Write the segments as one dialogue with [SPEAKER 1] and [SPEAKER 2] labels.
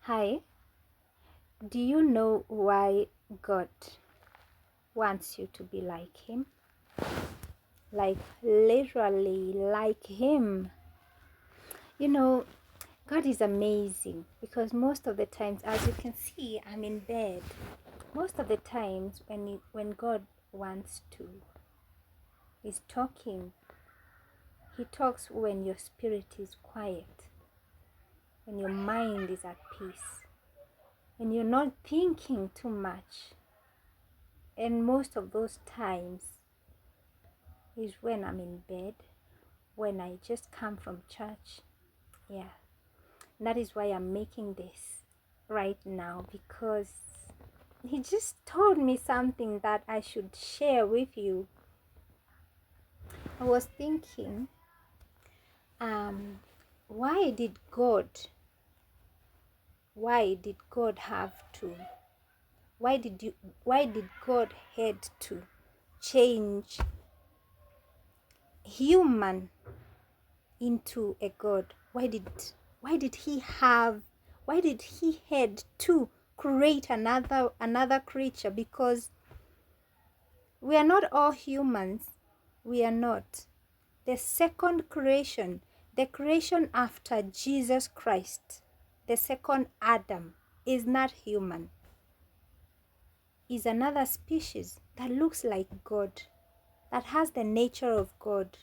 [SPEAKER 1] Hi, do you know why God wants you to be like Him? Like, literally, like Him. You know, God is amazing because most of the times, as you can see, I'm in bed. Most of the times, when God wants to, He's talking. He talks when your spirit is quiet, when your mind is at peace, when you're not thinking too much. And most of those times is when I'm in bed, when I just come from church. Yeah, and that is why I'm making this right now, because he just told me something that I should share with you. I was thinking, why did God have to, why did God had to change human into a God? Why did he had to create another creature? Because we are not all humans. We are not. The second creation, the creation after Jesus Christ, the second Adam, is not human. Is another species that looks like God, that has the nature of God.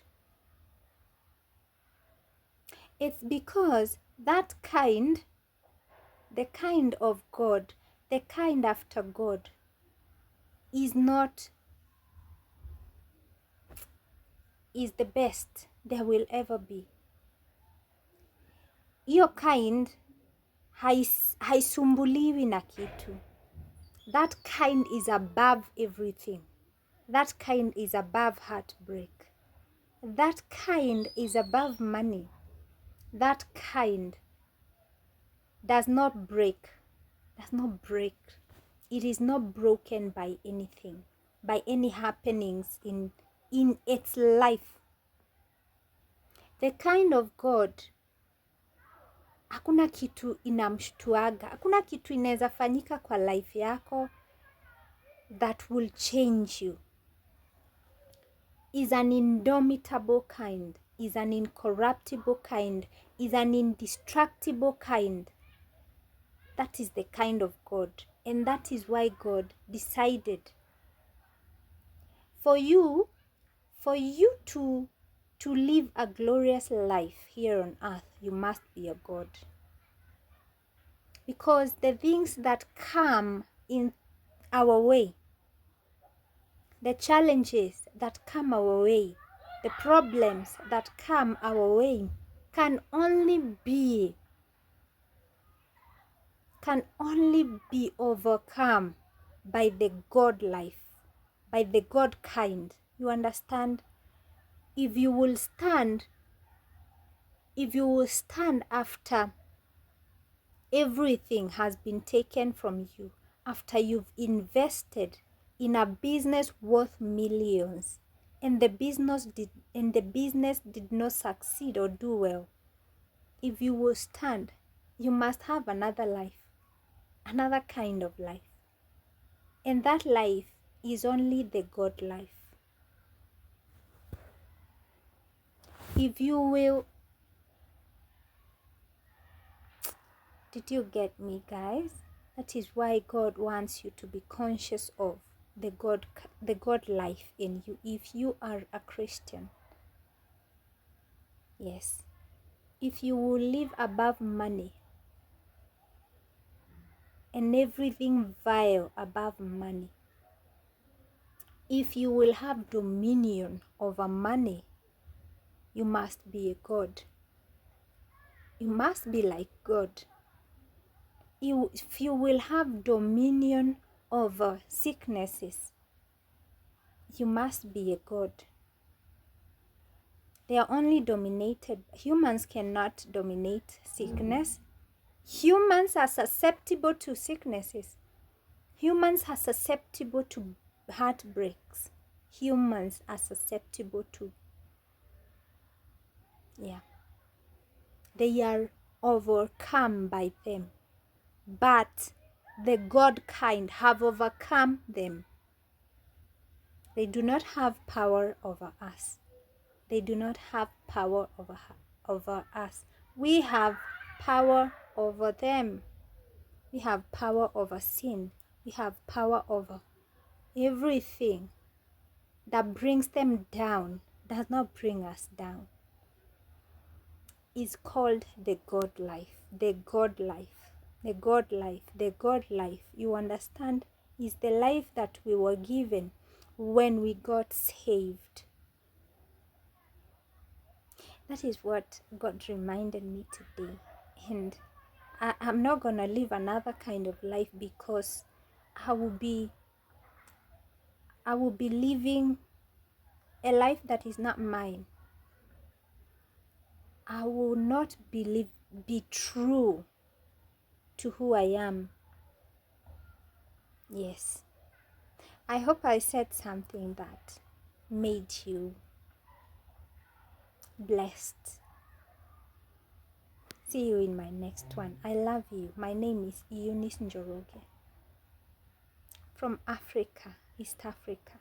[SPEAKER 1] It's because that kind, the kind of God, the kind after God, is the best there will ever be. Hiyo kind haisumbuliwi na kitu. That kind is above everything. That kind is above heartbreak. That kind is above money. That kind does not break. It is not broken by anything, by any happenings in its life. The kind of God, hakuna kitu inamshtuaga, hakuna kitu inaweza fanyika kwa life yako that will change you. Is an indomitable kind, is an incorruptible kind, is an indestructible kind. That is the kind of God, and that is why God decided for you to live a glorious life here on earth. You must be a God, because the things that come in our way, the challenges that come our way, the problems that come our way can only be overcome by the God life, by the God kind. You understand? If you will stand after everything has been taken from you, after you've invested in a business worth millions, and the business did not succeed or do well, if you will stand, you must have another life, another kind of life. And that life is only the God life. If you will, did you get me, guys? That is why God wants you to be conscious of the God life in you, if you are a Christian. Yes. If you will live above money and everything vile above money, if you will have dominion over money, you must be a God. You must be like God. If you will have dominion over sicknesses, you must be a God. They are only dominated. Humans cannot dominate sickness. Humans are susceptible to sicknesses. Humans are susceptible to heartbreaks. Humans are susceptible to, they are overcome by them. but the God kind have overcome them. They do not have power over us. They do not have power over us. We have power over them. We have power over sin. We have power over everything that brings them down, does not bring us down. Is called the God life. The God life. The God life. The God life. You understand? Is the life that we were given when we got saved. That is what God reminded me today. And I'm not going to live another kind of life, because I will be living a life that is not mine. I will not be true to who I am. Yes. I hope I said something that made you blessed. See you in my next one. I love you. My name is Eunice Njoroge from Africa, East Africa.